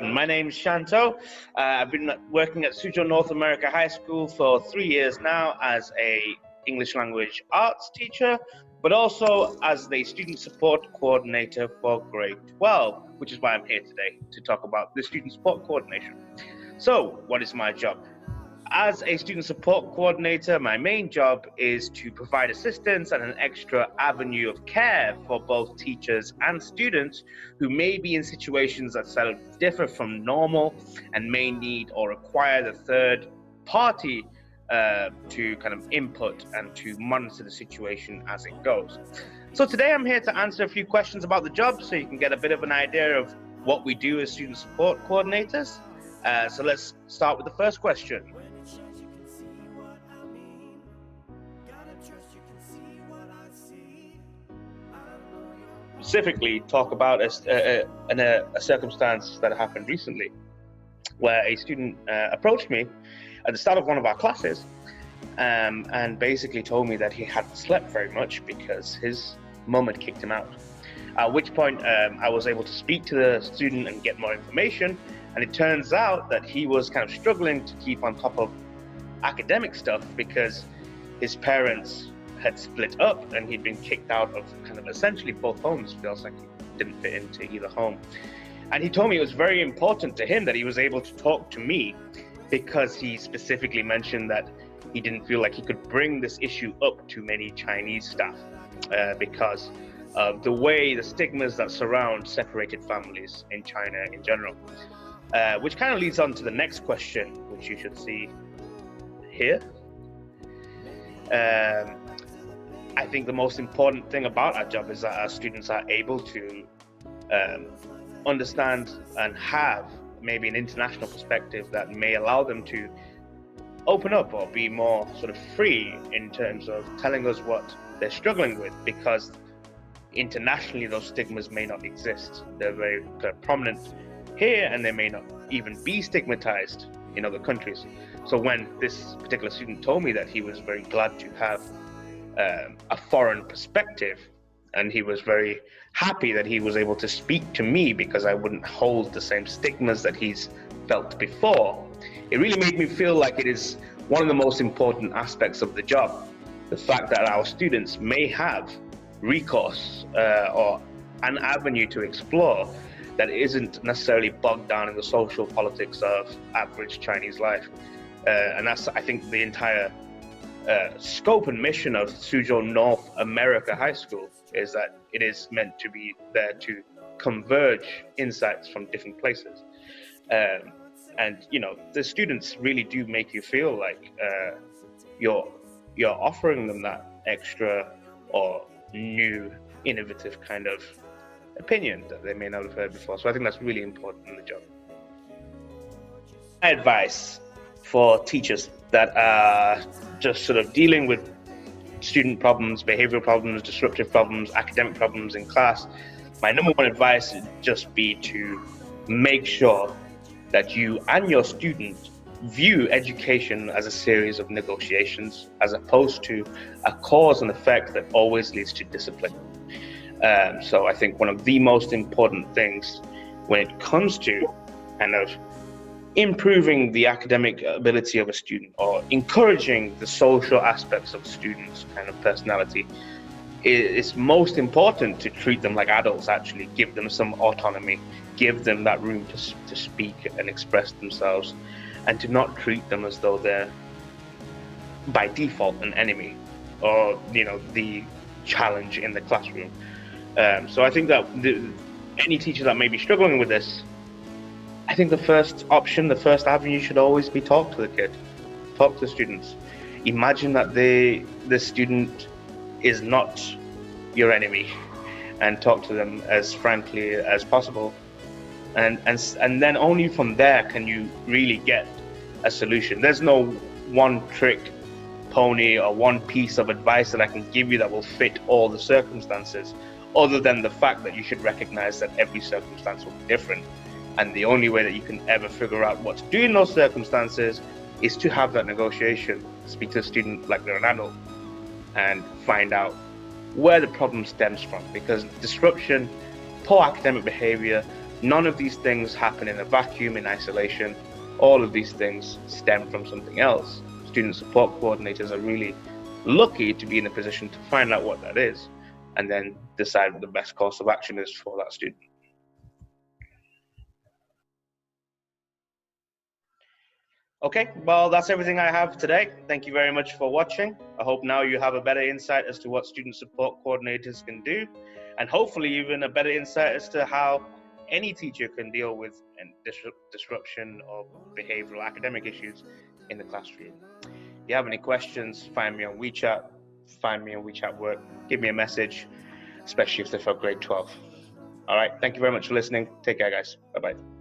My name's Shanto. I've been working at Suzhou North America High School for 3 years now as a English language arts teacher, but also as the student support coordinator for grade 12, which is why I'm here today to talk about the student support coordination. So, what is my job? As a student support coordinator, my main job is to provide assistance and an extra avenue of care for both teachers and students who may be in situations that sort of differ from normal and may need or require the third party to kind of input and to monitor the situation as it goes. So today I'm here to answer a few questions about the job so you can get a bit of an idea of what we do as student support coordinators. So let's start with the first question. Specifically talk about a circumstance that happened recently where a student approached me at the start of one of our classes and basically told me that he hadn't slept very much because his mum had kicked him out. At which point I was able to speak to the student and get more information, and it turns out that he was kind of struggling to keep on top of academic stuff because his parents had split up and he'd been kicked out of kind of essentially both homes. Feels like he didn't fit into either home. And he told me it was very important to him that he was able to talk to me because he specifically mentioned that he didn't feel like he could bring this issue up to many Chinese staff because of the way the stigmas that surround separated families in China in general. Which kind of leads on to the next question, which you should see here. I think the most important thing about our job is that our students are able to understand and have maybe an international perspective that may allow them to open up or be more sort of free in terms of telling us what they're struggling with, because internationally those stigmas may not exist. They're very kind of prominent here and they may not even be stigmatized in other countries. So when this particular student told me that he was very glad to have a foreign perspective, and he was very happy that he was able to speak to me because I wouldn't hold the same stigmas that he's felt before, it really made me feel like it is one of the most important aspects of the job. The fact that our students may have recourse or an avenue to explore that isn't necessarily bogged down in the social politics of average Chinese life. And that's, I think, the entire scope and mission of Suzhou North America High School, is that it is meant to be there to converge insights from different places. And you know, the students really do make you feel like you're offering them that extra or new, innovative kind of opinion that they may not have heard before. So I think that's really important in the job. My advice for teachers that are just sort of dealing with student problems, behavioral problems, disruptive problems, academic problems in class, my number one advice would just be to make sure that you and your student view education as a series of negotiations as opposed to a cause and effect that always leads to discipline. So I think one of the most important things when it comes to kind of improving the academic ability of a student or encouraging the social aspects of students' kind of personality, it's most important to treat them like adults, actually give them some autonomy, give them that room to speak and express themselves, and to not treat them as though they're by default an enemy or, you know, the challenge in the classroom. So I think that any teacher that may be struggling with this, I think the first option, the first avenue should always be talk to the kid, talk to the students. Imagine that the student is not your enemy, and talk to them as frankly as possible. And then only from there can you really get a solution. There's no one trick pony or one piece of advice that I can give you that will fit all the circumstances, other than the fact that you should recognize that every circumstance will be different. And the only way that you can ever figure out what to do in those circumstances is to have that negotiation, speak to the student like they're an adult, and find out where the problem stems from. Because disruption, poor academic behavior, None of these things happen in a vacuum, in isolation. All of these things stem from something else. Student support coordinators are really lucky to be in a position to find out what that is and then decide what the best course of action is for that student. Okay, well, that's everything I have today. Thank you very much for watching. I hope now you have a better insight as to what student support coordinators can do, and hopefully even a better insight as to how any teacher can deal with disruption or behavioral academic issues in the classroom. If you have any questions, find me on WeChat work, give me a message, especially if they're for grade 12. All right, thank you very much for listening. Take care, guys. Bye-bye.